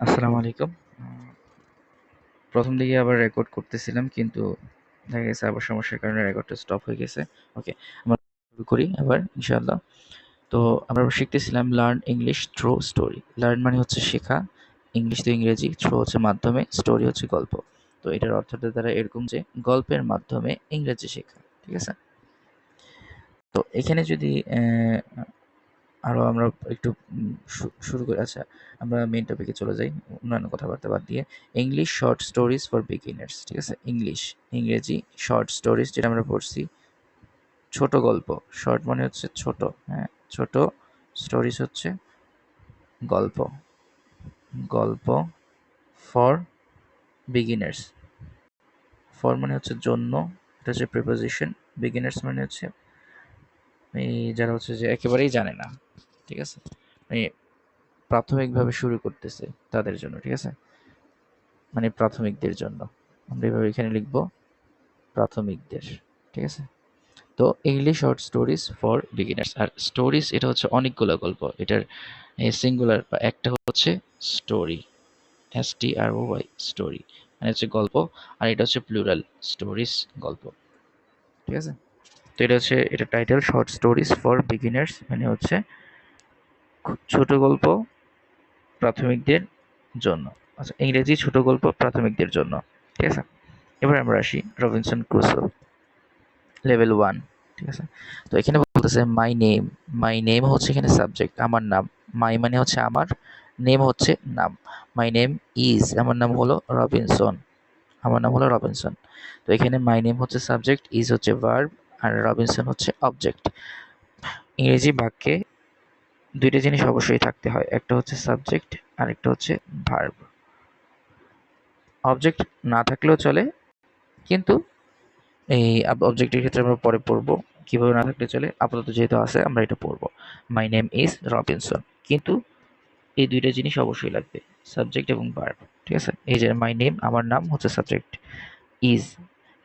আসসালামু আলাইকুম। প্রথম দিকে আবার রেকর্ড করতেছিলাম, কিন্তু দেখা গেছে আবার সমস্যার কারণে রেকর্ডটা স্টপ হয়ে গেছে। ওকে, আমরা শুরু করি আবার ইনশাআল্লাহ। তো আমরা শিখতেছিলাম learn English through story. Learn মানে হচ্ছে শেখা, ইংলিশ তো ইংরেজি, থ্রু হচ্ছে মাধ্যমে, স্টোরি হচ্ছে গল্প। তো এটার অর্থটা দ্বারা এরকম যে গল্পের মাধ্যমে ইংরেজি শেখা, ঠিক আছে? তো এখানে যদি আরও আমরা একটু শুরু করি। আচ্ছা, আমরা মেইন টপিকে চলে যাই, অন্যান্য কথাবার্তা বাদ দিয়ে। English short stories for beginners, ঠিক আছে? ইংরেজি শর্ট স্টোরিজ, যেটা আমরা পড়ছি ছোট গল্প। শর্ট মানে হচ্ছে ছোট, হ্যাঁ, ছোট। স্টোরিজ হচ্ছে গল্প, গল্প ফর বিগিনার্স। ফর মানে হচ্ছে জন্য, এটা হচ্ছে প্রিপোজিশন। বিগিনার্স মানে হচ্ছে এই যারা হচ্ছে যে একেবারেই জানে না, ঠিক আছে? মানে প্রাথমিকভাবে শুরু করতেছে তাদের জন্য, ঠিক আছে? মানে প্রাথমিকদের জন্য। আমরা এভাবে এখানে লিখব প্রাথমিকদের, ঠিক আছে? তো English short stories for beginners. আর স্টোরিজ এটা হচ্ছে অনেকগুলো গল্প, এটার সিঙ্গুলার বা একটা হচ্ছে স্টোরি, STROY, স্টোরি মানে হচ্ছে গল্প। আর এটা হচ্ছে প্লুরাল, স্টোরিজ, গল্প, ঠিক আছে? তো এটা হচ্ছে এটা title, short stories for beginners মানে হচ্ছে ছোট গল্প প্রাথমিকদের জন্য। আচ্ছা, ইংরেজি ছোট গল্প প্রাথমিকদের জন্য, ঠিক আছে? এবার আমরা আসি রবিনসন ক্রুসো, লেভেল 1, ঠিক আছে? তো এখানে বলতেছে মাই নেম। মাই নেম হচ্ছে এখানে সাবজেক্ট, আমার নাম। মাই মানে হচ্ছে আমার, নেম হচ্ছে নাম। মাই নেম ইজ, আমার নাম হলো রবিনসন, আমার নাম হলো রবিনসন। তো এখানে মাই নেম হচ্ছে সাবজেক্ট, ইজ হচ্ছে ভার্ব, আর রবিনসন হচ্ছে অবজেক্ট। ইংরেজি বাক্যে দুইটা জিনিস অবশ্যই থাকতে হয়, একটা হচ্ছে সাবজেক্ট আর একটা হচ্ছে ভার্ব। অবজেক্ট না থাকলেও চলে, কিন্তু এই অবজেক্টের ক্ষেত্রে আমরা পরে পড়বো কিভাবে না থাকলে চলে। আপাতত যেহেতু আছে আমরা এটা পড়বো, মাই নেম ইজ রবিনসন। কিন্তু এই দুইটা জিনিস অবশ্যই লাগবে, সাবজেক্ট এবং ভার্ব, ঠিক আছে? এই যে মাই নেম, আমার নাম হচ্ছে সাবজেক্ট। ইজ,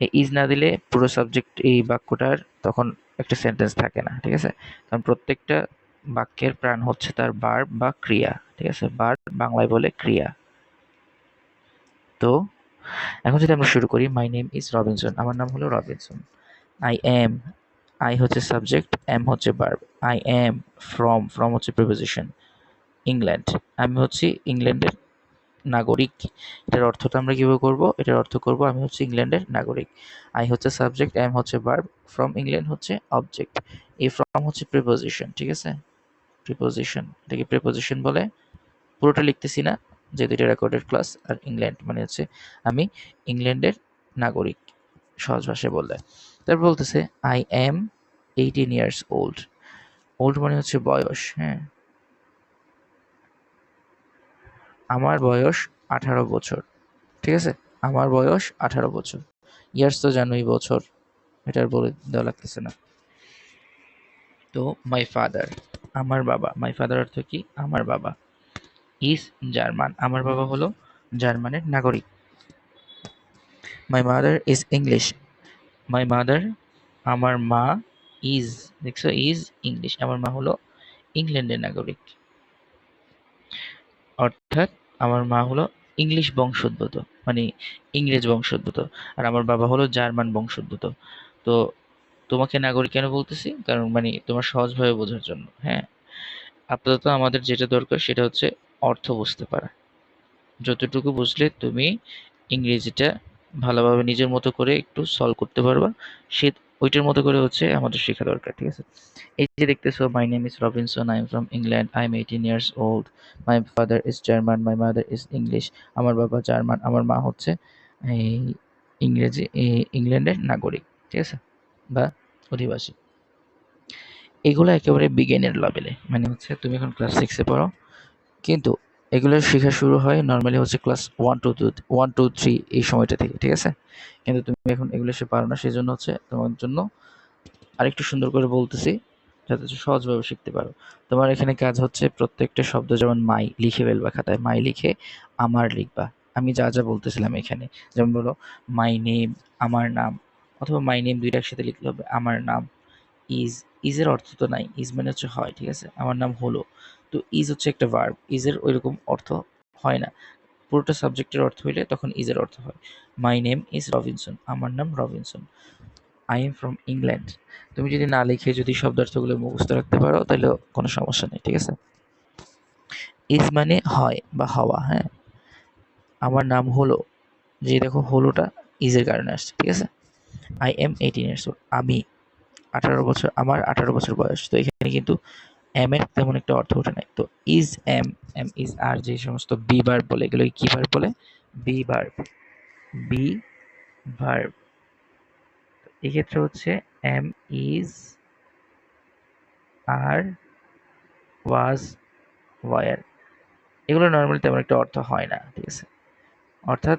এই ইজ না দিলে পুরো সাবজেক্ট এই বাক্যটার তখন একটা সেন্টেন্স থাকে না, ঠিক আছে? কারণ প্রত্যেকটা বাক্যের প্রাণ হচ্ছে তার ভার্ব বা ক্রিয়া, ঠিক আছে? ভার্ব বাংলায় বলে ক্রিয়া। তো এখন যদি আমরা শুরু করি, মাই নেম ইজ রবিনসন, আমার নাম হলো রবিনসন। আই এম, আই হচ্ছে সাবজেক্ট, এম হচ্ছে verb. I am from, from হচ্ছে প্রিপোজিশন। ইংল্যান্ড, আমি হচ্ছি ইংল্যান্ডের নাগরিক। এটার অর্থটা আমরা কিভাবে করব? এটার অর্থ করব আমি হচ্ছে ইংল্যান্ডের নাগরিক। আই হচ্ছে সাবজেক্ট, এম হচ্ছে ভার্ব, ফ্রম ইংল্যান্ড হচ্ছে অবজেক্ট। এই ফ্রম হচ্ছে প্রিপোজিশন, ঠিক আছে? প্রিপোজিশন, এটাকে প্রিপোজিশন বলে। পুরোটা লিখতেছি না, যেহেতু এটা রেকর্ডেড ক্লাস। আর ইংল্যান্ড মানে হচ্ছে আমি ইংল্যান্ডের নাগরিক, সহজ ভাষায় বললে। তারপর বলতেছে I am 18 years old. Old মানে হচ্ছে বয়স, হ্যাঁ? আমার বয়স 18 বছর, ঠিক আছে? আমার বয়স 18 বছর। ইয়ার্স তো জানোই, বছর, এটা আর বলে দেওয়া লাগতেছে না। তো মাই ফাদার, আমার বাবা। মাই ফাদার অর্থ কি? আমার বাবা। ইজ জার্মান, আমার বাবা হলো জার্মানের নাগরিক। My mother is English. My mother, আমার মা, ইজ, দেখছো, ইজ ইংলিশ, আমার মা হলো ইংল্যান্ডের নাগরিক। অর্থাৎ আমার মা হলো ইংলিশ বংশোদ্ভূত, মানে ইংরেজ বংশোদ্ভূত। আর আমার বাবা হলো জার্মান বংশোদ্ভূত। তো তোমাকে নাগরিক কেন বলতেছি? কারণ মানে তোমার সহজভাবে বোঝার জন্য, হ্যাঁ? আপাতত আমাদের যেটা দরকার সেটা হচ্ছে অর্থ বুঝতে পারা। যতটুকু বুঝলে তুমি ইংরেজিটা ভালোভাবে নিজের মতো করে একটু সলভ করতে পারবা, সে ওইটার মতো করে হচ্ছে আমাদের শেখা দরকার, ঠিক আছে? এই যে দেখতেছো, my name is Robinson, I am from England, I am 18 years old, my father is German, my mother is English. আমার বাবা জার্মান, আমার মা হচ্ছে এই ইংল্যান্ডের নাগরিক, ঠিক আছে, বা অধিবাসী। এগুলো একেবারে বিজ্ঞানের লেভেলে, মানে হচ্ছে তুমি এখন ক্লাস 6-এ পড়ো, কিন্তু এগুলো শেখা শুরু হয় নর্মালি হচ্ছে ক্লাস 1 2 3 এই সময়টা থেকে, ঠিক আছে? কিন্তু তুমি এখন এগুলো সে পারো না, সেজন্য হচ্ছে তোমার জন্য আরেকটু সুন্দর করে বলতেছি, যাতে সহজভাবে শিখতে পারো। তোমার এখানে কাজ হচ্ছে প্রত্যেকটা শব্দ, যেমন মাই লিখে ফেলবা খাতায়, মাই লিখে আমার লিখবা। আমি যা যা বলতেছিলাম এখানে, যেমন বলো মাই নেম, আমার নাম, অথবা মাই নেম দুইটা একসাথে লিখতে হবে, আমার নাম। ইজ, ইজের অর্থ তো নাই, ইজ মানে হচ্ছে হয়, ঠিক আছে? আমার নাম হলো, তো ইজ হচ্ছে একটা ভার্ব, ইজের ওইরকম অর্থ হয় না, পুরোটা সাবজেক্টের অর্থ হইলে তখন ইজের অর্থ হয়। মাই নেম ইজ রবিনসন, আমার নাম Robinson. I am from England. তুমি যদি না লিখে যদি শব্দার্থগুলো মুখস্থ রাখতে পারো তাহলে কোনো সমস্যা নেই, ঠিক আছে। ইজ মানে হয় বা হওয়া, হ্যাঁ। আমার নাম হলো, যে দেখো হলোটা ইজের কারণে আসছে, ঠিক আছে। আই এম 18 ইয়ার্স ওল্ড, আমি 18 বছর, আমার 18 বছর বয়স। তো এখানে কিন্তু এম এর তেমন একটা অর্থ ওঠে নাই। তো is am, am is are, যে সমস্ত বি ভার্ব বলে এগুলো কি ভার্ব বলে? Be verb, be verb. এক্ষেত্রে হচ্ছে am is, are, was, were, এগুলো নর্মালি তেমন একটা অর্থ হয় না, ঠিক আছে। অর্থাৎ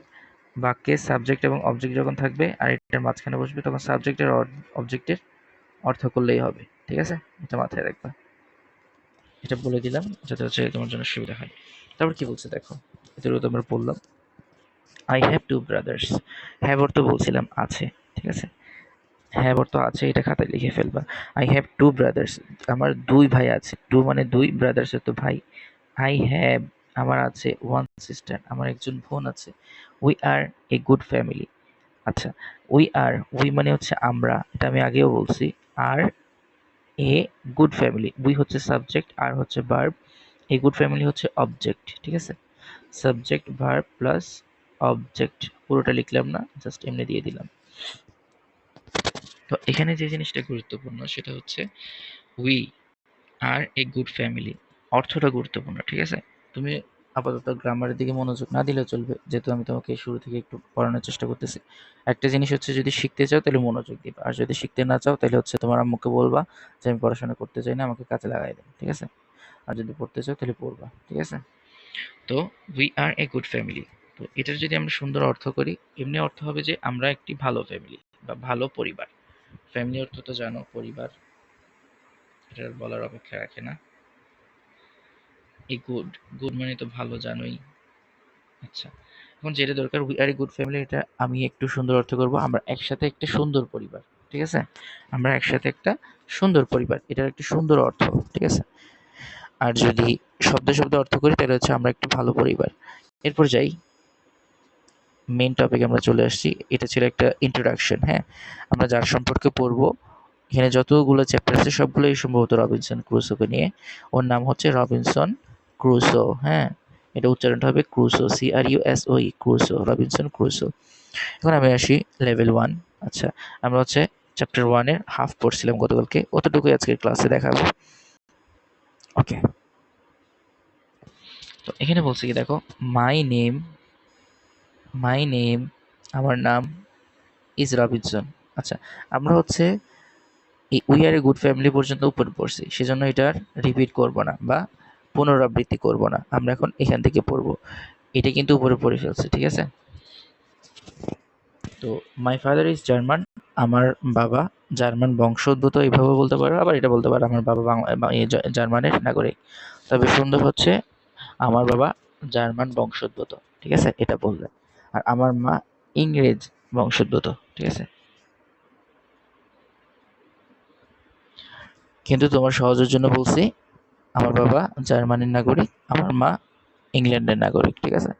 বাক্যে সাবজেক্ট এবং অবজেক্ট যখন থাকবে আর এটার মাঝখানে বসবে তখন সাবজেক্টের অবজেক্টের অর্থ করলেই হবে, ঠিক আছে। এটা মাথায় রাখবা, এটা বলে দিলাম যাতে হচ্ছে তোমার জন্য সুবিধা হয়। তারপর কি বলছে দেখো, এগুলো তো আমরা পড়লাম। I have to brothers, have অর্থ বলছিলাম আছে, ঠিক আছে। হ্যাভ অর্থ আছে, এটা খাতায় লিখে ফেলবা। আই হ্যাভ টু ব্রাদার্স, আমার দুই ভাই আছে, টু মানে দুই, ব্রাদার্স তো ভাই। আই হ্যাভ, আমার আছে, ওয়ান সিস্টার, আমার একজন বোন আছে। We are a good family, আচ্ছা। উই আর, উই মানে হচ্ছে আমরা, এটা আমি আগেও বলছি। আর এ গুড ফ্যামিলি, উই হচ্ছে সাবজেক্ট, আর হচ্ছে ভার্ব, এ গুড ফ্যামিলি হচ্ছে অবজেক্ট, ঠিক আছে। সাবজেক্ট ভার্ব প্লাস অবজেক্ট, পুরোটা লিখলাম না, জাস্ট এমনি দিয়ে দিলাম। তো এখানে যে জিনিসটা গুরুত্বপূর্ণ সেটা হচ্ছে we are a good family, অর্থটা গুরুত্বপূর্ণ, ঠিক আছে। তুমি আপাতত গ্রামারের দিকে মনোযোগ না দিলেও চলবে, যেহেতু আমি তোমাকে শুরু থেকে একটু পড়ানোর চেষ্টা করতেছি। একটা জিনিস হচ্ছে যদি শিখতে চাও তাহলে মনোযোগ দিবা, আর যদি শিখতে না চাও তাহলে হচ্ছে তোমার আম্মুকে বলবা যে আমি পড়াশোনা করতে চাই না, আমাকে কাজে লাগাই দেন, ঠিক আছে। আর যদি পড়তে চাও তাহলে পড়বা, ঠিক আছে। তো we are a good family, তো এটার যদি আমরা সুন্দর অর্থ করি, এমনি অর্থ হবে যে আমরা একটি ভালো ফ্যামিলি বা ভালো পরিবার। ফ্যামিলি অর্থ তো জানো, পরিবার, এটা বলার অপেক্ষা রাখে না। এই গুড, গুড মানে তো ভালো, জানোই। আচ্ছা, এখন যেটা দরকার, we are a good family, এটা আমি একটু সুন্দর অর্থ করব, আমরা একসাথে একটা সুন্দর পরিবার, ঠিক আছে। আমরা একসাথে একটা সুন্দর পরিবার, এটার একটা সুন্দর অর্থ, ঠিক আছে। আর যদি শব্দ শব্দ অর্থ করি তাহলে হচ্ছে আমরা একটা ভালো পরিবার। এরপর যাই, মেইন টপিকে আমরা চলে আসছি। এটা ছিল একটা ইন্ট্রোডাকশন, হ্যাঁ। আমরা যার সম্পর্কে পড়বো, এখানে যতগুলো চ্যাপ্টার আছে সবগুলোই সম্ভবত রবিনসন ক্রুসোকে নিয়ে। ওর নাম হচ্ছে রবিনসন ক্রুসো, হ্যাঁ। এটা উচ্চারণটা হবে Crusoe, CRUSOE, Crusoe, Robinson Crusoe. এখন আমি আসি লেভেল 1। আচ্ছা, আমরা হচ্ছে চ্যাপ্টার 1-এর হাফ পড়ছিলাম গতকালকে, অতটুকুই আজকের ক্লাসে দেখাবো। ওকে, তো এখানে বলছি কি দেখো, মাই নেম, মাই নেম, আমার নাম, ইজ রবিনসন। আচ্ছা, আমরা হচ্ছে এই we are a good family পর্যন্ত উপরে পড়ছি, সেজন্য এটার রিপিট করব না বা পুনরাবৃত্তি করব না, আমরা এখন এখান থেকে পড়ব। এটা কিন্তু উপরে পড়ে ফেলছে, ঠিক আছে। তো মাই ফাদার ইজ জার্মান, আমার বাবা জার্মান বংশোদ্ভূত, এইভাবে বলতে পারো, আবার এটা বলতে পারো আমার বাবা জার্মানের নাগরিক। তবে সুন্দর হচ্ছে আমার বাবা জার্মান বংশোদ্ভূত, ঠিক আছে, এটা বললে। আর আমার মা ইংরেজ বংশোদ্ভূত, ঠিক আছে। কিন্তু তোমার সহজের জন্য বলছি আমার বাবা জার্মানির নাগরিক, আমার মা ইংল্যান্ডের নাগরিক, ঠিক আছে।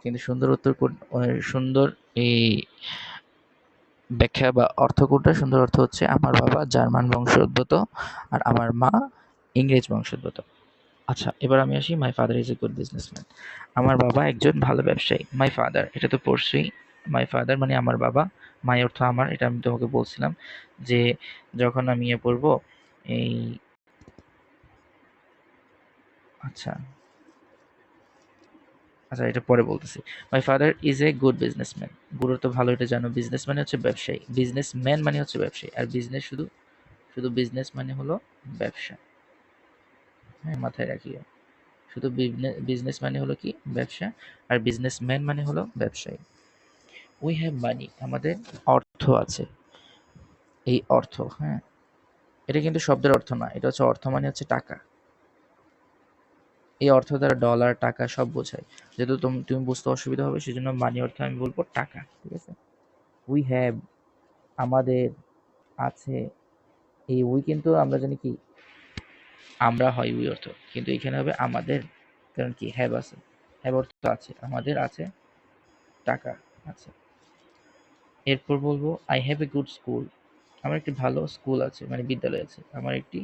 কিন্তু সুন্দর উত্তর সুন্দর এই ব্যাখ্যা বা অর্থ কোনটা? সুন্দর অর্থ হচ্ছে আমার বাবা জার্মান বংশোদ্ভূত আর আমার মা ইংরেজ বংশোদ্ভূত। আচ্ছা, এবার আমি আসি my father is a good businessman. আমার বাবা একজন ভালো ব্যবসায়ী। মাই ফাদার, এটা তো পড়ছই। মাই ফাদার মানে আমার বাবা, মাই অর্থ আমার, এটা আমি তোমাকে বলছিলাম যে যখন আমি পড়বো এই, আচ্ছা আচ্ছা, এটা পরে বলতেছি। My father is a good businessman, good তো ভালো, এটা জানো। বিজনেস মানে হচ্ছে ব্যবসায়ী, বিজনেসম্যান মানে হচ্ছে ব্যবসায়ী, আর বিজনেস শুধু, শুধু বিজনেস মানে হলো ব্যবসা, হ্যাঁ, মাথায় রাখিও। শুধু বিজনেস মানে হলো কি? ব্যবসা। আর বিজনেসম্যান মানে হলো ব্যবসায়ী। উই হ্যাভ মানি, আমাদের অর্থ আছে। এই অর্থ, হ্যাঁ, এটা কিন্তু শব্দের অর্থ না, এটা হচ্ছে অর্থ মানে হচ্ছে টাকা। এই অর্থ দ্বারা ডলার, টাকা সব বোঝায়। যেহেতু তুমি বুঝতে অসুবিধা হবে সেজন্য মানি অর্থ আমি বলবো টাকা, ঠিক আছে। উই হ্যাভ, আমাদের আছে। এই উই কিন্তু আমরা জানি কি, আমরা হয় উই অর্থ, কিন্তু এখানে হবে আমাদের, কারণ কি হ্যাভ আছে, হ্যাভ অর্থ আছে, আমাদের আছে টাকা আছে। এরপর বলবো I have a good school, আমার একটি ভালো স্কুল আছে, মানে বিদ্যালয় আছে, আমার একটি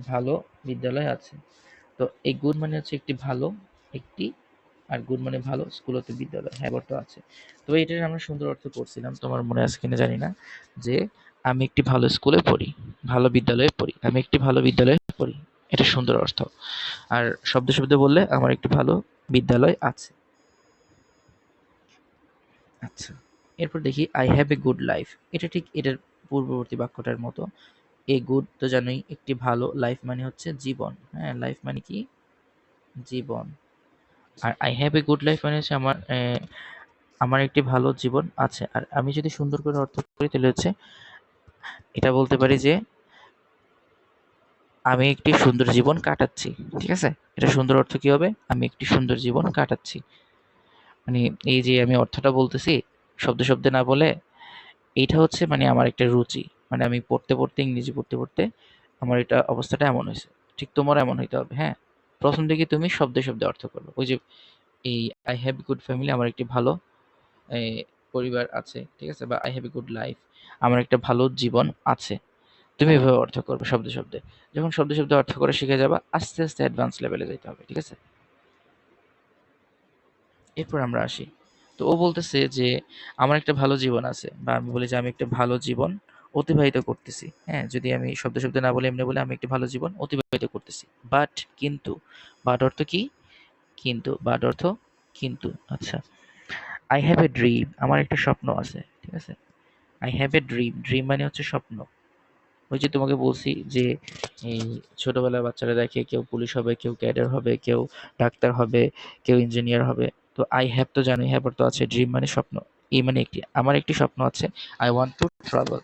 ভালো বিদ্যালয় আছে। তো এই গুড মানে হচ্ছে একটি ভালো, একটি, আর গুড মানে ভালো, স্কুল হতে বিদ্যালয়, হ্যাভ অর্থ আছে। তো এটার আমরা সুন্দর অর্থ করছিলাম, তোমার মনে আছে কিনা জানি না, যে আমি একটি ভালো স্কুলে পড়ি, ভালো বিদ্যালয়ে পড়ি, আমি একটি ভালো বিদ্যালয়ে পড়ি, এটা সুন্দর অর্থ। আর শব্দে শব্দে বললে আমার একটি ভালো বিদ্যালয় আছে। আচ্ছা, এরপর দেখি I have a good life, এটা ঠিক এটার পূর্ববর্তী বাক্যটার মতো। এ গুড তো জানোই, একটি ভালো, লাইফ মানে হচ্ছে জীবন, হ্যাঁ লাইফ মানে কি জীবন। আর I have a good life মানে হচ্ছে আমার একটি ভালো জীবন আছে। আর আমি যদি সুন্দর করে অর্থ করি তাহলে হচ্ছে এটা বলতে পারি যে আমি একটি সুন্দর জীবন কাটাচ্ছি। ঠিক আছে, এটা সুন্দর অর্থ কি হবে, আমি একটি সুন্দর জীবন কাটাচ্ছি। মানে এই যে আমি অর্থটা বলতেছি শব্দে শব্দে না বলে, এইটা হচ্ছে মানে আমার একটা রুচি, মানে আমি পড়তে পড়তে, ইংরেজি পড়তে পড়তে আমার এটা অবস্থাটা এমন হয়েছে। ঠিক তোমার এমন হইতে হবে, হ্যাঁ। প্রথম দিকে তুমি শব্দে শব্দে অর্থ করবে, ওই যে এই আই হ্যাভ গুড ফ্যামিলি, আমার একটি ভালো এই পরিবার আছে, ঠিক আছে, বা I have a good life, আমার একটা ভালো জীবন আছে। তুমি এভাবে অর্থ করবে শব্দে শব্দে। যখন শব্দে শব্দে অর্থ করে শিখে যাবা, আস্তে আস্তে অ্যাডভান্স লেভেলে যেতে হবে, ঠিক আছে। এরপর আমরা আসি, তো ও বলতেছে যে আমার একটা ভালো জীবন আছে, বা আমি বলি যে আমি একটা ভালো জীবন অতিবাহিত করতেছি, হ্যাঁ যদি আমি শব্দে শব্দে না বলে এমনি বলে আমি একটা ভালো জীবন অতিবাহিত করতেছি। বাট কিন্তু, বাট অর্থ কি, কিন্তু, বাট অর্থ কিন্তু। আচ্ছা, আই হ্যাভ এ ড্রিম, আমার একটা স্বপ্ন আছে, ঠিক আছে। I have a dream, dream মানে হচ্ছে স্বপ্ন। ওই যে তোমাকে বলছি যে এই ছোটবেলার বাচ্চারা দেখে কেউ পুলিশ হবে, কেউ ক্যাডার হবে, কেউ ডাক্তার হবে, কেউ ইঞ্জিনিয়ার হবে। তো আই হ্যাভ তো জানোই, হ্যাভ তো আছে, ড্রিম মানে স্বপ্ন। এই মানে একটি, আমার একটি স্বপ্ন আছে। আই ওয়ান্ট টু ট্রাভেল,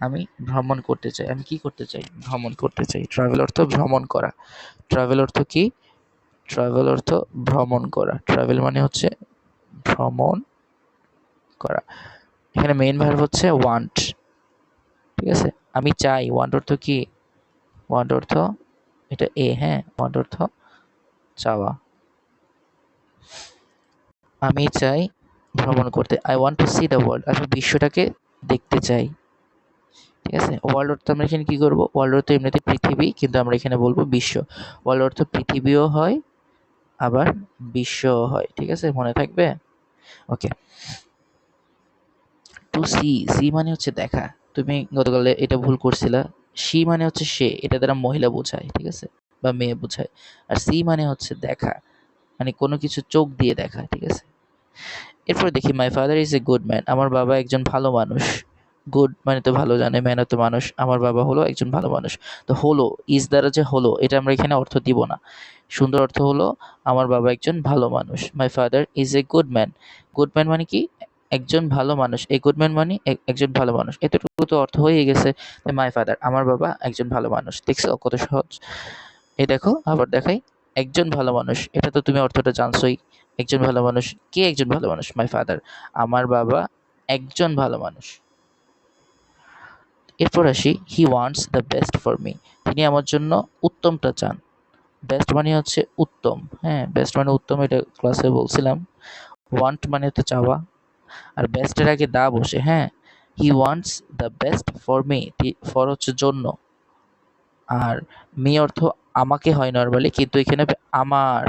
আমি ভ্রমণ করতে চাই। আমি কি করতে চাই, ভ্রমণ করতে চাই। ট্রাভেল অর্থ ভ্রমণ করা। ট্রাভেল অর্থ কি, ট্রাভেল অর্থ ভ্রমণ করা। ট্রাভেল মানে হচ্ছে ভ্রমণ করা। এখানে মেইন ভার্ব হচ্ছে ওয়ান্ট, ঠিক আছে। আমি চাই, ওয়ান্ট অর্থ কি, ওয়ান্ট অর্থ এটা এ, হ্যাঁ ওয়ান্ট অর্থ চাওয়া। আমি চাই ভ্রমণ করতে, I want to C the world, আমি বিশ্বটাকে দেখতে চাই, ঠিক আছে। ওয়ার্ল্ড অর্থ আমরা এখানে কি করব, ওয়ার্ল্ড অর্থ এমনিতে পৃথিবী, কিন্তু আমরা এখানে বলবো বিশ্ব। ওয়ার্ল্ড অর্থ পৃথিবীও হয়, আবার বিশ্বও হয়, ঠিক আছে, মনে থাকবে। ওকে, টু সি, সি মানে হচ্ছে দেখা। তুমি গতকালে এটা ভুল করছিলা। সি মানে হচ্ছে সে, এটা দ্বারা মহিলা বোঝায়, ঠিক আছে, বা মেয়ে বোঝায়। আর সি মানে হচ্ছে দেখা, মানে কোনো কিছু চোখ দিয়ে দেখা, ঠিক আছে। এরপর দেখি my father is a good man, আমার বাবা একজন ভালো মানুষ। গুড মানে তো ভালো জানে, ম্যান তো মানুষ, আমার বাবা হলো একজন ভালো মানুষ। তো হলো, ইজ দ্বারা যে হলো, এটা আমরা এখানে অর্থ দিব না। সুন্দর অর্থ হলো আমার বাবা একজন ভালো মানুষ। My father is a good man, good man মানে কি, একজন ভালো মানুষ। এই গুড ম্যান মানে একজন ভালো মানুষ, এতটুকু তো অর্থ হয়ে গেছে। মাই ফাদার, আমার বাবা একজন ভালো মানুষ, দেখছো কত সহজ। এই দেখো আবার দেখাই, একজন ভালো মানুষ, এটা তো তুমি অর্থটা জানছোই। একজন ভালো মানুষ, কে একজন ভালো মানুষ, মাই ফাদার, আমার বাবা একজন ভালো মানুষ। এরপর আসি, he wants the best for me, তিনি আমার জন্য উত্তমটা চান। বেস্ট মানে হচ্ছে উত্তম, হ্যাঁ বেস্ট মানে উত্তম, এটা ক্লাসে বলছিলাম। ওয়ান্ট মানে হচ্ছে চাওয়া, আর বেস্টের আগে দা বসে, হ্যাঁ। He wants the best for me, for হচ্ছে জন্য, আর মি অর্থ আমাকে হয় নরমালি, কিন্তু এখানে হবে আমার,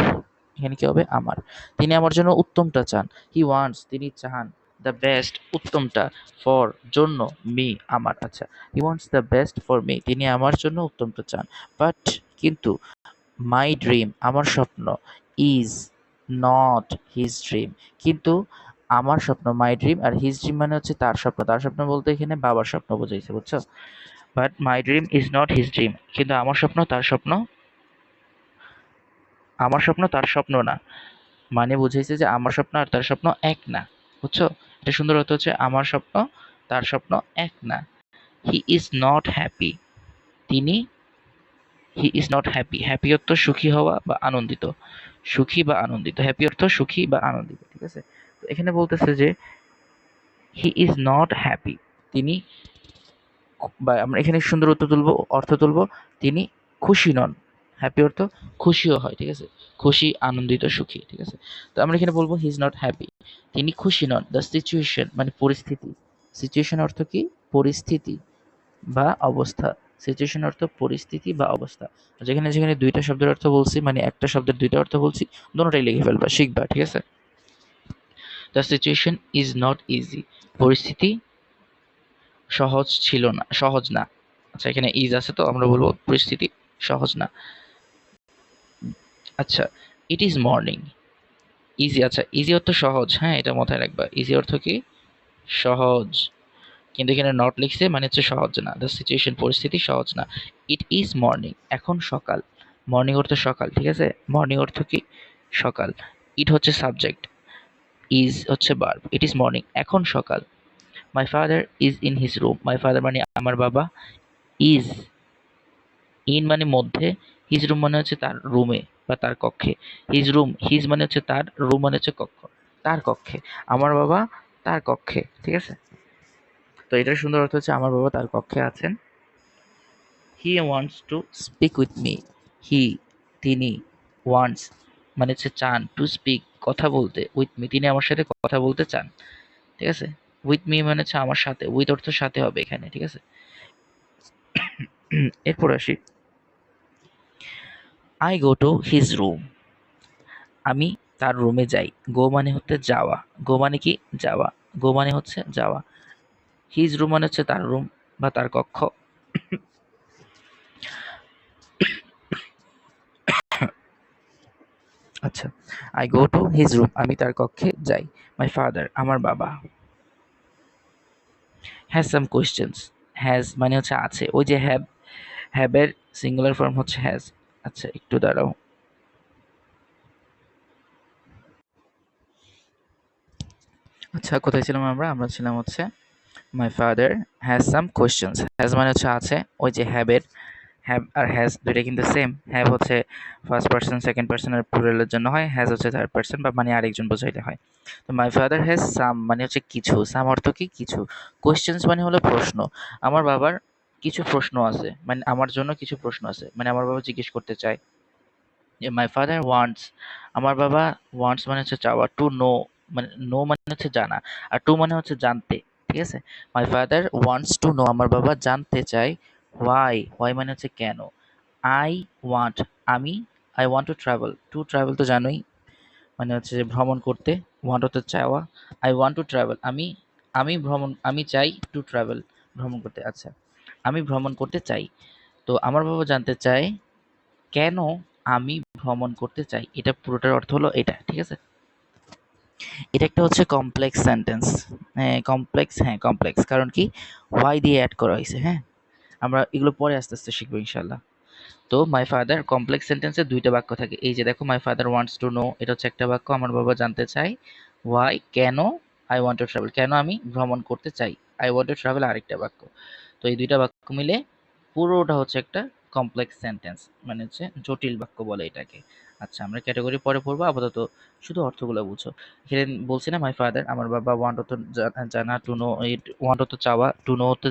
এখানে কি হবে আমার। তিনি আমার জন্য উত্তমটা চান, হি ওয়ান্টস তিনি চান, দ্য বেস্ট উত্তমটা, ফর জন্য, মি আমার। আচ্ছা, he wants the best for me, তিনি আমার জন্য উত্তমটা চান। বাট কিন্তু, মাই ড্রিম আমার স্বপ্ন, ইজ নট হিজ ড্রিম, কিন্তু আমার স্বপ্ন মাই ড্রিম, আর হিজ ড্রিম মানে হচ্ছে তার স্বপ্ন। তার স্বপ্ন বলতে এখানে বাবার স্বপ্ন বোঝাইছে, বুঝছো। But my dream is not his dream, কিন্তু আমার স্বপ্ন তার স্বপ্ন, আমার স্বপ্ন তার স্বপ্ন না। মানে বুঝাইছে যে আমার স্বপ্ন আর তার স্বপ্ন এক না, বুঝছো। এটা সুন্দর অর্থ হচ্ছে আমার স্বপ্ন তার স্বপ্ন এক না। হি ইজ নট হ্যাপি, তিনি, he is not happy, happy অর্থ সুখী হওয়া বা আনন্দিত, সুখী বা আনন্দিত, হ্যাপি অর্থ সুখী বা আনন্দিত, ঠিক আছে। তো এখানে বলতেছে যে হি ইজ নট হ্যাপি, তিনি, বা আমরা এখানে সুন্দর অর্থ তুলবো, তিনি খুশি নন, হ্যাপি অর্থ খুশিও হয়, ঠিক আছে, খুশি, আনন্দিত, সুখী, ঠিক আছে। তো আমরা এখানে বলবো হি ইজ নট হ্যাপি, তিনি খুশি নন। দ্য সিচুয়েশন মানে পরিস্থিতি, সিচুয়েশন অর্থ কি, পরিস্থিতি বা অবস্থা, সিচুয়েশন অর্থ পরিস্থিতি বা অবস্থা। যেখানে যেখানে দুইটা শব্দের অর্থ বলছি, মানে একটা শব্দের দুইটা অর্থ বলছি, দুটোটাই লিখে ফেলবা, শিখবা, ঠিক আছে। The situation is not easy, পরিস্থিতি সহজ ছিল না, সহজ না। আচ্ছা, এখানে ইজ আছে তো আমরা বলবো পরিস্থিতি সহজ না। আচ্ছা, ইট ইজ মর্নিং, ইজি, আচ্ছা ইজি অর্থ সহজ, হ্যাঁ এটা মাথায় রাখবা, ইজি অর্থ কি, সহজ, কিন্তু এখানে নট লিখছে মানে হচ্ছে সহজ না, দ্য সিচুয়েশন পরিস্থিতি সহজ না। ইট ইজ মর্নিং, এখন সকাল, মর্নিং অর্থ সকাল, ঠিক আছে, মর্নিং অর্থ কি, সকাল। ইট হচ্ছে সাবজেক্ট, ইজ হচ্ছে ভার্ব, ইট ইজ মর্নিং, এখন সকাল। My father is in his room, my father মানে আমার বাবা, ইজ, ইন মানে মধ্যে, হিজ রুম মানে হচ্ছে তার রুমে বা তার কক্ষে, হিজ রুম, হিজ মানে হচ্ছে তার, রুম মানে হচ্ছে কক্ষ, তার কক্ষে, আমার বাবা তার কক্ষে, ঠিক আছে। তো এটার সুন্দর অর্থ হচ্ছে আমার বাবা তার কক্ষে আছেন। He wants to speak with me, he তিনি, ওয়ান্টস মানে হচ্ছে চান, টু স্পিক কথা বলতে, উইথ মি তিনি আমার সাথে কথা বলতে চান, ঠিক আছে। উইথ মি মানে হচ্ছে আমার সাথে, উইথ অর্থ সাথে হবে এখানে, ঠিক আছে। এরপর আসি, I go to his room, আমি তার রুমে যাই, গো মানে হচ্ছে যাওয়া, গো মানে কি, যাওয়া, গো মানে হচ্ছে যাওয়া, হিজ রুম মানে হচ্ছে তার রুম বা তার কক্ষ। আচ্ছা, I go to his room, আমি তার কক্ষে যাই। মাই ফাদার আমার বাবা, হ্যাজ সাম কোয়েশ্চেন্স, হ্যাজ মানে হচ্ছে আছে, ওই যে হ্যাভ, হ্যাভের সিঙ্গুলার ফর্ম হচ্ছে হ্যাজ। আচ্ছা একটু দাঁড়াও, আচ্ছা কোথায় ছিলাম আমরা, আমরা ছিলাম হচ্ছে my father has some questions, has মানে হচ্ছে আছে, ওই যে হ্যাভের, হ্যাভ আর হ্যাজ দুইটা কিন্তু সেম, হ্যাভ হচ্ছে ফার্স্ট পার্সন সেকেন্ড পার্সন আর প্লুরালের জন্য হয়, হ্যাজ হচ্ছে থার্ড পার্সন বা মানে আরেকজন বোঝাইলে হয়। তো মাই ফাদার হ্যাজ সাম মানে হচ্ছে কিছু, সাম অর্থ কি, কিছু, কোয়েশ্চেন্স মানে হলো প্রশ্ন, আমার বাবার কিছু প্রশ্ন আছে, মানে আমার জন্য কিছু প্রশ্ন আছে, মানে আমার বাবা জিজ্ঞেস করতে চায়। যে মাই ফাদার ওয়ান্টস, আমার বাবা, ওয়ান্টস মানে হচ্ছে চাওয়া, টু নো মানে নো মানে হচ্ছে জানা, আর টু মানে হচ্ছে জানতে, ঠিক আছে। My father wants to know, আমার বাবা জানতে চায়। হোয়াই, হোয়াই মানে হচ্ছে কেন। আই ওয়ান্ট আমি, I want to travel, to travel তো জানোই মানে হচ্ছে যে ভ্রমণ করতে, ওয়ান্ট হচ্ছে চাওয়া, আই ওয়ান্ট টু ট্রাভেল আমি, আমি ভ্রমণ, আমি চাই, টু ট্রাভেল ভ্রমণ করতে, আচ্ছা আমি ভ্রমণ করতে চাই। তো আমার বাবা জানতে চায় কেন আমি ভ্রমণ করতে চাই, এটা পুরোটার অর্থ হলো এটা, ঠিক আছে। এটা একটা হচ্ছে কমপ্লেক্স সেন্টেন্স, হ্যাঁ কমপ্লেক্স, হ্যাঁ কমপ্লেক্স, কারণ কি, হোয়াই দিয়ে অ্যাড করা হয়েছে, হ্যাঁ আমরা এগুলো পরে আস্তে আস্তে শিখবো ইনশাল্লাহ। তো মাই ফাদার কমপ্লেক্স সেন্টেন্সে দুইটা বাক্য থাকে, এই যে দেখো my father wants to know, এটা হচ্ছে একটা বাক্য, আমার বাবা জানতে চাই, হোয়াই কেন, আই ওয়ান্ট টু ট্রাভেল কেন আমি ভ্রমণ করতে চাই, আই ওয়ান্ট টু ট্রাভেল আরেকটা বাক্য। তো এই দুইটা বাক্য মিলে পুরোটা হচ্ছে একটা কমপ্লেক্স সেন্টেন্স, মানে হচ্ছে জটিল বাক্য বলে এটাকে। আচ্ছা আমরা ক্যাটাগরি পরে পড়বো, আপাতত শুধু অর্থগুলো বুঝো। এখানে বলছি না মাই ফাদার আমার বাবা, ওয়ান্ট হতো জানা, টু নো ওয়ান্ট হতো চাওয়া, টু নো হতো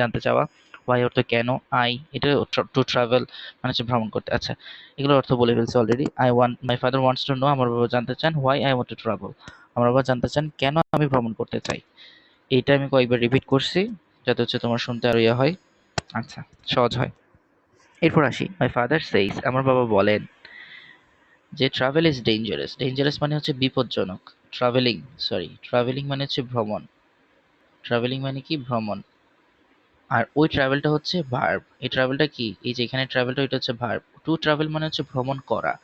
জানতে চাওয়া, ওয়াই অর্থ কেন, আই এটা টু ট্রাভেল মানে হচ্ছে ভ্রমণ করতে। আচ্ছা এগুলোর অর্থ বলে ফেলছি already. I want, my father wants to know, আমার বাবা জানতে চান, why I want to travel আমার বাবা জানতে চান কেন আমি ভ্রমণ করতে চাই। এইটা আমি কয়েকবার রিপিট করছি যাতে হচ্ছে তোমার শুনতে আরো ইয়ে হয়, আচ্ছা সহজ হয়। এরপর আসি, মাই ফাদার সেইস আমার বাবা বলেন যে ট্রাভেল ইজ ডেঞ্জারাস, ডেঞ্জারাস মানে হচ্ছে বিপজ্জনক, ট্রাভেলিং, সরি ট্রাভেলিং মানে হচ্ছে ভ্রমণ, ট্রাভেলিং মানে কি ভ্রমণ, আর ওই ট্রাভেলটা হচ্ছে ভার্ব, এই ট্রাভেলটা কি, এই যে এখানে ট্রাভেলটা এটা হচ্ছে ভার্ব, টু ট্রাভেল মানে হচ্ছে ভ্রমণ করা,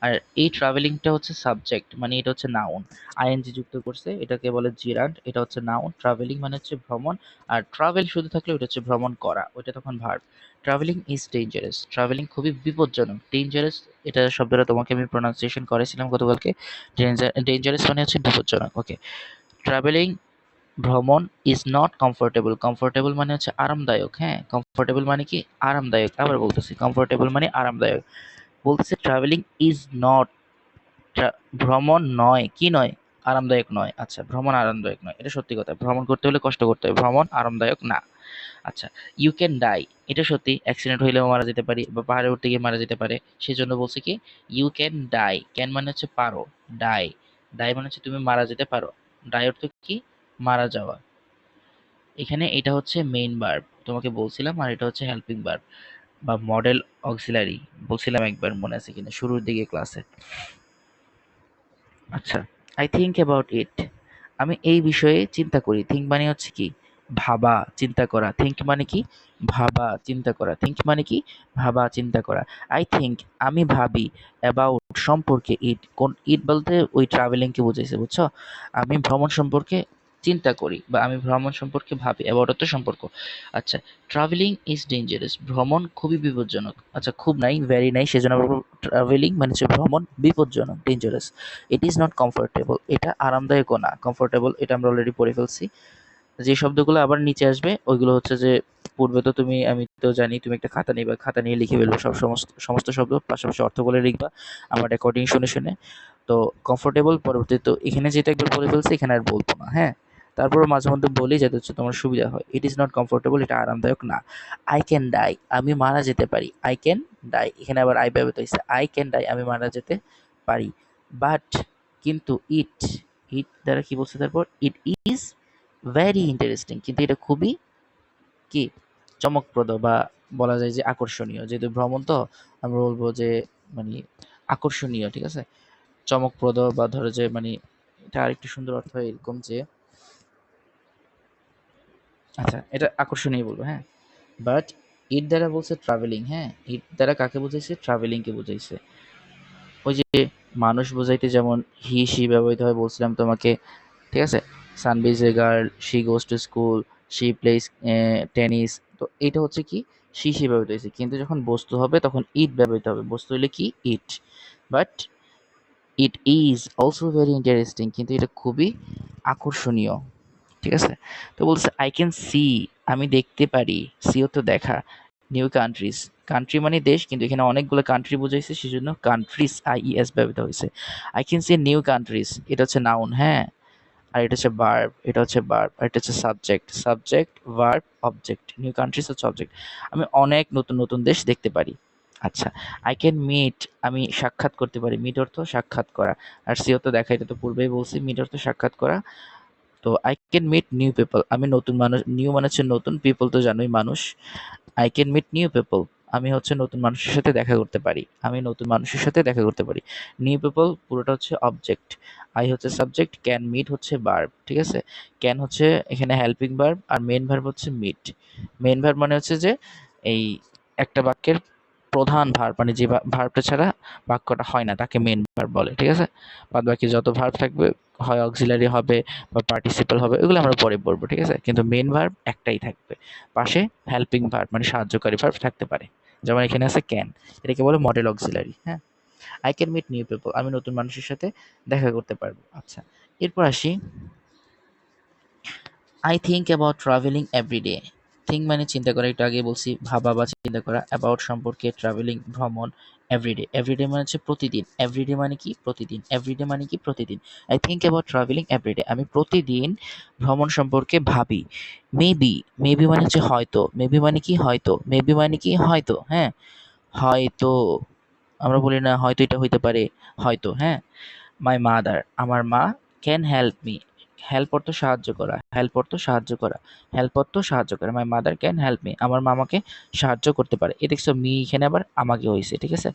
আর এই ট্রাভেলিংটা হচ্ছে সাবজেক্ট মানে এটা হচ্ছে নাউন, আইএনজি যুক্ত করছে, এটাকে বলে জিরান্ড, এটা হচ্ছে নাউন, ট্রাভেলিং মানে হচ্ছে ভ্রমণ, আর ট্রাভেল শুধু থাকলে ওটা হচ্ছে ভ্রমণ করা, ওইটা তখন verb. Travelling is dangerous, travelling খুবই বিপজ্জনক, ডেঞ্জারাস এটা শব্দটা তোমাকে আমি প্রোনাউন্সিয়েশন করেছিলাম গতকালকে, ডেঞ্জারাস মানে হচ্ছে বিপজ্জনক, ওকে। ট্রাভেলিং ভ্রমণ ইজ নট কমফোর্টেবল, কমফোর্টেবল মানে হচ্ছে আরামদায়ক, হ্যাঁ কমফোর্টেবল মানে কি আরামদায়ক, আবার বলতেছি কমফোর্টেবল মানে আরামদায়ক, বলতেছে ট্রাভেলিং ইজ নট, ভ্রমণ নয়, কি নয়, আরামদায়ক নয়, আচ্ছা ভ্রমণ আরামদায়ক নয়, এটা সত্যি কথা, ভ্রমণ করতে হলে কষ্ট করতে হবে, ভ্রমণ আরামদায়ক না। আচ্ছা ইউ ক্যান ডাই, এটা সত্যি, অ্যাক্সিডেন্ট হইলেও মারা যেতে পারি বা পাহাড়ে উঠতে গিয়ে মারা যেতে পারে। সেজন্য বলছে কি, ইউ ক্যান ডাই। ক্যান মানে হচ্ছে পারো, ডাই, ডাই মানে হচ্ছে তুমি মারা যেতে পারো। ডাই অর্থ কি, মারা যাওয়া। এখানে এটা হচ্ছে মেইন ভার্ব তোমাকে বলছিলাম, আর এটা হচ্ছে হেল্পিং ভার্ব বা মডেল অক্সিলারি বলছিলাম একবার, মনে আছে কিনা শুরুর দিকে ক্লাসে। আচ্ছা, আই থিঙ্ক অ্যাবাউট ইট, আমি এই বিষয়ে চিন্তা করি। থিঙ্ক মানে হচ্ছে কি, ভাবা, চিন্তা করা। থিঙ্ক মানে কি, ভাবা, চিন্তা করা। থিঙ্ক মানে কি, ভাবা, চিন্তা করা। আই থিঙ্ক, আমি ভাবি, অ্যাবাউট সম্পর্কে, ইট, কোন ইট বলতে ওই ট্রাভেলিংকে বুঝাইছে, বুঝছো? আমি ভ্রমণ সম্পর্কে চিন্তা করি বা আমি ভ্রমণ সম্পর্কে ভাবি, অ্যাবাউট তো সম্পর্ক। আচ্ছা, ট্রাভেলিং ইজ ডেঞ্জারাস, ভ্রমণ খুবই বিপজ্জনক। আচ্ছা, খুব নাই, ভেরি নাই, সেজন্য ট্রাভেলিং মানে হচ্ছে ভ্রমণ বিপজ্জনক, dangerous. It is not comfortable, এটা আরামদায়কও না। কমফোর্টেবল এটা আমরা অলরেডি পড়ে ফেলছি। যে শব্দগুলো আবার নিচে আসবে ওইগুলো হচ্ছে যে, পূর্বে তো তুমি, আমি তো জানি তুমি একটা খাতা নিবা, খাতা নিয়ে লিখে ফেলবো সব সমস্ত সমস্ত শব্দ, পাশাপাশি অর্থ বলে লিখবা আমার রেকর্ডিং শুনে শুনে। তো কমফোর্টেবল পরবর্তী, তো এখানে যেটা একবার বলে ফেলছি এখানে আর বলবো না, হ্যাঁ। তারপরে মাঝে মধ্যে বলি যাতে হচ্ছে তোমার সুবিধা হয়। ইট ইজ নট কমফোর্টেবল, এটা আরামদায়ক না। আই ক্যান ডাই, আমি মারা যেতে পারি। আই ক্যান ডাই, এখানে আবার আই ব্যবহৃত হয়েছে। আই ক্যান ডাই, আমি মারা যেতে পারি। বাট, কিন্তু, ইট, ইট দ্বারা কি বলছে তারপর, ইট ইজ ভেরি ইন্টারেস্টিং, কিন্তু এটা খুবই কি, চমকপ্রদ বা বলা যায় যে আকর্ষণীয়। যেহেতু ভ্রমণ তো আমরা বলবো যে মানে আকর্ষণীয়, ঠিক আছে। চমকপ্রদ বা ধরো যে মানে এটা আরেকটু সুন্দর অর্থ হয় এরকম যে, আচ্ছা এটা আকর্ষণীয় বলবো, হ্যাঁ। বাট ইট দ্বারা বলছে ট্রাভেলিং, হ্যাঁ, ইট দ্বারা কাকে বুঝাইছে, ট্রাভেলিংকে বুঝাইছে। ওই যে মানুষ বোঝাইতে যেমন হি সি ব্যবহৃত হয় বলছিলাম তোমাকে, ঠিক আছে। Sunby is a girl, she goes to school, she plays tennis. তো এটা হচ্ছে কি, সি ব্যবহৃত হয়েছে, কিন্তু যখন বস্তু হবে তখন ইট ব্যবহৃত হবে। বস্তু হলে কি, it. But it is also very interesting, কিন্তু এটা খুবই আকর্ষণীয়, ঠিক আছে। তো বলছে আই ক্যান সি, আমি দেখতে পারি, সিও তো দেখা, নিউ কান্ট্রিজ, কান্ট্রি মানে দেশ, কিন্তু এখানে অনেকগুলো কান্ট্রি বুঝাইছে সেজন্য কান্ট্রিজ আইইএস ব্যবহৃত হয়েছে। I can see new countries, এটা হচ্ছে নাউন, হ্যাঁ। আর এটা হচ্ছে ভার্ব, এটা হচ্ছে ভার্ব, আর এটা হচ্ছে subject, subject verb object, new countries হচ্ছে অবজেক্ট। আমি অনেক নতুন নতুন দেশ দেখতে পারি। আচ্ছা, আই ক্যান মিট, আমি সাক্ষাৎ করতে পারি, মিট অর্থ সাক্ষাৎ করা। আর সিও তো দেখা, এটা তো পূর্বেই বলছি, মিট অর্থ সাক্ষাৎ করা। তো I can meet new people, আমি নতুন মানুষ, নিউ মানে হচ্ছে নতুন, পিপল তো জানোই মানুষ। I can meet new people, আমি হচ্ছে নতুন মানুষের সাথে দেখা করতে পারি, আমি নতুন মানুষের সাথে দেখা করতে পারি। নিউ পিপল পুরোটা হচ্ছে অবজেক্ট, আই হচ্ছে সাবজেক্ট, ক্যান মিট হচ্ছে ভার্ব, ঠিক আছে। ক্যান হচ্ছে এখানে হেল্পিং ভার্ব, আর মেন ভার্ব হচ্ছে মিট। মেন ভার্ব মানে হচ্ছে যে এই একটা বাক্যের প্রধান ভার্ব, মানে যে ভার্বটা ছাড়া বাক্যটা হয় না তাকে মেন ভার্ব বলে, ঠিক আছে। বাদ বাকি যত ভার্ব থাকবে হয় অক্সিলারি হবে বা পার্টিসিপাল হবে, এগুলো আমরা পরে পড়বো, ঠিক আছে। কিন্তু মেন ভার্ব একটাই থাকবে, পাশে হেল্পিং ভার্ব মানে সাহায্যকারী ভার্ব থাকতে পারে। যেমন এখানে আছে ক্যান, এটাকে বলে মডেল অক্সিলারি, হ্যাঁ। I can meet new people, আমি নতুন মানুষের সাথে দেখা করতে পারবো। আচ্ছা, এরপর আসি, I think about travelling every day. Think মানে চিন্তা করা, একটু আগে বলছি, ভাবা বা চিন্তা করা। অ্যাবাউট সম্পর্কে, ট্রাভেলিং ভ্রমণ, এভরিডে, এভরিডে মানে হচ্ছে প্রতিদিন, এভরিডে মানে কি প্রতিদিন, এভরিডে মানে কি প্রতিদিন। I think about travelling every day, আমি প্রতিদিন ভ্রমণ সম্পর্কে ভাবি। মেবি, মেবি মানে হচ্ছে হয়তো, মেবি মানে কি হয়তো, মেবি মানে কি হয়তো, হ্যাঁ, হয়তো। আমরা বলি না হয়তো এটা হইতে পারে, হয়তো, হ্যাঁ। মাই মাদার, আমার মা, ক্যান হেল্প মি, হেল্প অর্থ সাহায্য করা, হেল্প অর্থ সাহায্য করা, হেল্প অর্থ সাহায্য করা। My mother can help me, আমার মা আমাকে সাহায্য করতে পারে। এ দেখছো মি এখানে আবার আমাকে হয়েছে, ঠিক আছে।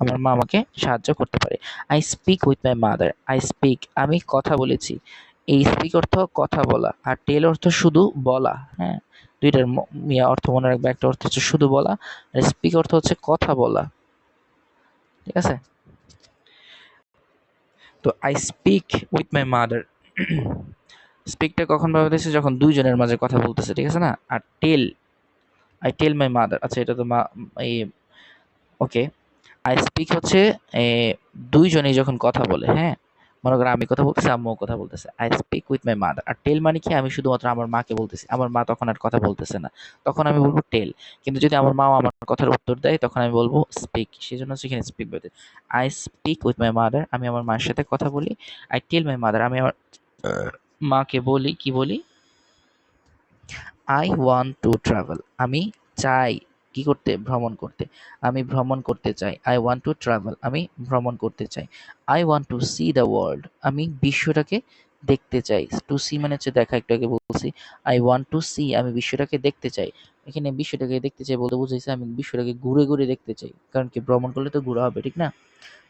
আমার মা আমাকে সাহায্য করতে পারে। I speak with my mother, I speak, আমি কথা বলেছি। এই স্পিক অর্থ কথা বলা, আর টেল অর্থ শুধু বলা, হ্যাঁ। দুইটার অর্থ মনে রাখবে, একটা অর্থ হচ্ছে শুধু বলা, আর স্পিক অর্থ হচ্ছে কথা বলা, ঠিক আছে। তো I speak with my mother, স্পিকটা কখন ব্যবহৃত হচ্ছে, যখন দুইজনের মাঝে কথা বলতেছে, ঠিক আছে না। আর টেল, আই টেল মাই মাদার, আচ্ছা এটা তো মা, এই, ওকে। আই স্পিক হচ্ছে এ, দুইজনেই যখন কথা বলে, হ্যাঁ। মনে করো আমি কথা বলতেছি, আম্মুও কথা বলতেছে, I speak with my mother. আর টেল মানে কি, আমি শুধুমাত্র আমার মাকে বলতেছি, আমার মা তখন আর কথা বলতেছে না, তখন আমি বলবো টেল। কিন্তু যদি আমার মাও আমার কথার উত্তর দেয় তখন আমি বলবো স্পিক, সেই জন্য হচ্ছে এখানে স্পিক বলতে। I speak with my mother, আমি আমার মায়ের সাথে কথা বলি। আই টেল মাই মাদার, আমি আমার মাকে বলি, কি বলি, আই ওয়ান্ট টু ট্রাভেল, আমি চাই কি করতে? ভ্রমণ করতে। আমি ভ্রমণ করতে চাই। I want to travel. আমি ভ্রমণ করতে চাই। I want to C the world. আমি বিশ্বটাকে দেখতে চাই। টু সি মানে হচ্ছে দেখা, একটু আগে বলছি। আই ওয়ান্ট টু সি, আমি বিশ্বটাকে দেখতে চাই। এখানে বিশ্বটাকে দেখতে চাই বলতে বুঝাইছে আমি বিশ্বটাকে ঘুরে ঘুরে দেখতে চাই। কারণ কি ভ্রমণ করলে তো ঘোরা হবে, ঠিক না?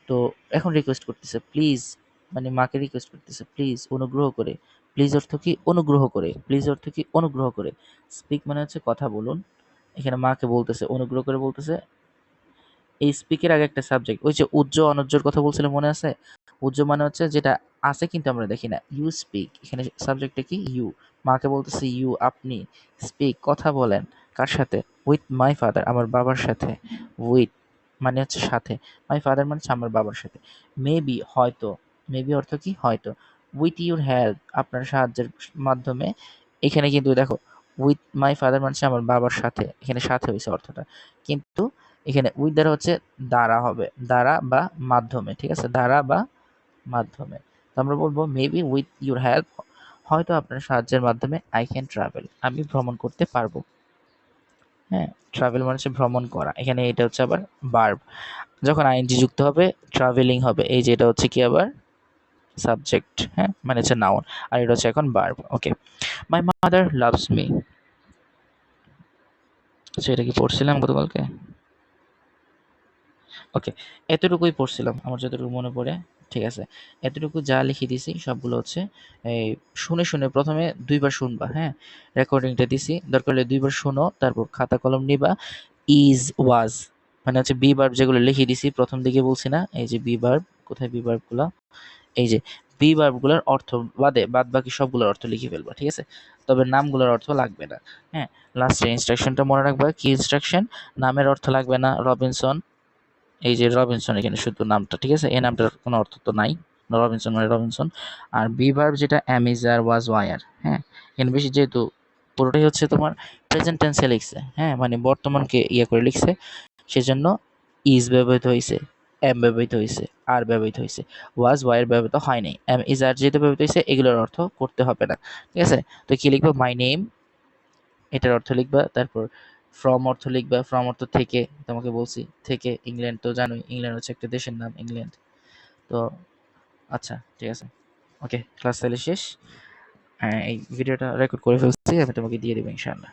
তো এখন রিকোয়েস্ট করতেছে প্লিজ, মানে মাকে রিকোয়েস্ট করতেছে প্লিজ, অনুগ্রহ করে। প্লিজ অর্থ কি? অনুগ্রহ করে। প্লিজ অর্থ কি? অনুগ্রহ করে। স্পিক মানে হচ্ছে কথা বলুন। এখানে মাকে বলতেছে, অনুগ্রহ করে বলতেছে। এই স্পিকের আগে একটা সাবজেক্ট, ওই যে উজ্জ অনুজ্জর কথা বলছিলাম মনে আছে? উজ্জ মানে হচ্ছে যেটা আছে কিন্তু আমরা দেখি না। ইউ স্পিক, এখানে সাবজেক্টটা কি? ইউ। মাকে বলতেছে ইউ, আপনি। স্পিক, কথা বলেন। কার সাথে? উইথ মাই ফাদার, আমার বাবার সাথে। উইথ মানে হচ্ছে সাথে, মাই ফাদার মানে হচ্ছে আমার বাবার সাথে। মেবি হয়তো, মেবি অর্থ কি? হয়তো। উইথ ইউর হেল্প, আপনার সাহায্যের মাধ্যমে। এখানে কিন্তু দেখো উইথ মাই ফাদার মানে হচ্ছে আমার বাবার সাথে, এখানে সাথে হয়েছে অর্থটা, কিন্তু এখানে উইথ দ্বারা হচ্ছে দ্বারা হবে, দ্বারা বা মাধ্যমে, ঠিক আছে? দ্বারা বা মাধ্যমে। তো আমরা বলবো মেবি উইথ ইউর হেল্প, হয়তো আপনার সাহায্যের মাধ্যমে আই ক্যান ট্রাভেল, আমি ভ্রমণ করতে পারবো। হ্যাঁ, ট্রাভেল মানে হচ্ছে ভ্রমণ করা। এখানে এটা হচ্ছে আবার ভার্ব। যখন আইএনজি যুক্ত হবে ট্রাভেলিং হবে। এই যে এটা হচ্ছে কি আবার সাবজেক্ট, হ্যাঁ, মানে হচ্ছে নাউন। আর এটা হচ্ছে এখন verb. Okay, my mother loves me. সেটা কি পড়ছিলাম গতকালকে? ওকে, এতটুকুই পড়ছিলাম আমার যতটুকু মনে পড়ে। ঠিক আছে, এতটুকু যা লিখে দিছি সবগুলো হচ্ছে এই শুনে শুনে প্রথমে ২ বার শুনবা, হ্যাঁ? রেকর্ডিংটা দিছি, দরকার হলে ২ বার শোনো, তারপর খাতা কলম নিবা। ইজ, ওয়াজ মানে হচ্ছে বি ভার্ব যেগুলো লিখে দিছি প্রথম দিকে বলছি না, এই যে বি ভার্ব, কোথায় বি ভার্বগুলো? এই যে বি ভার্বগুলোর অর্থ বাদে বাদ বাকি সবগুলোর অর্থ লিখে ফেলবা, ঠিক আছে? তবে নামগুলোর অর্থ লাগবে না, হ্যাঁ? লাস্টে ইনস্ট্রাকশনটা মনে রাখবা, কি ইনস্ট্রাকশন? নামের অর্থ লাগবে না, রবিনসন। এই যে রবিনসন, এখানে শুধু নামটা, ঠিক আছে? এই নামটার কোনো অর্থ তো নাই, রবিনসন মানে রবিনসন। আর বি ভার্ব যেটা অ্যামিজার, ওয়াজ, ওয়ার, হ্যাঁ? এখানে বেশি যেহেতু পুরোটাই হচ্ছে তোমার প্রেজেন্ট টেন্সে লিখছে, হ্যাঁ, মানে বর্তমানকে ইয়ে করে লিখছে, সেজন্য ইজ ব্যবহৃত হয়েছে, এম ব্যবহৃত হয়েছে, আর ব্যবহৃত হয়েছে। ওয়াজ, ওয়ার ব্যবহৃত হয় নাই। এম, ইজ, আর যেহেতু ব্যবহৃত হয়েছে এগুলোর অর্থ করতে হবে না, ঠিক আছে? তো কি লিখবো? মাই নেম, এটার অর্থ লিখবা। তারপর ফ্রম অর্থ লিখবা, ফ্রম অর্থ থেকে, তোমাকে বলছি থেকে। ইংল্যান্ড তো জানোই, ইংল্যান্ড হচ্ছে একটা দেশের নাম, ইংল্যান্ড। তো আচ্ছা, ঠিক আছে। ওকে, ক্লাস তাহলে শেষ। হ্যাঁ, এই ভিডিওটা রেকর্ড করে ফেলছি, আমি তোমাকে দিয়ে দেবো ইনশাআল্লাহ।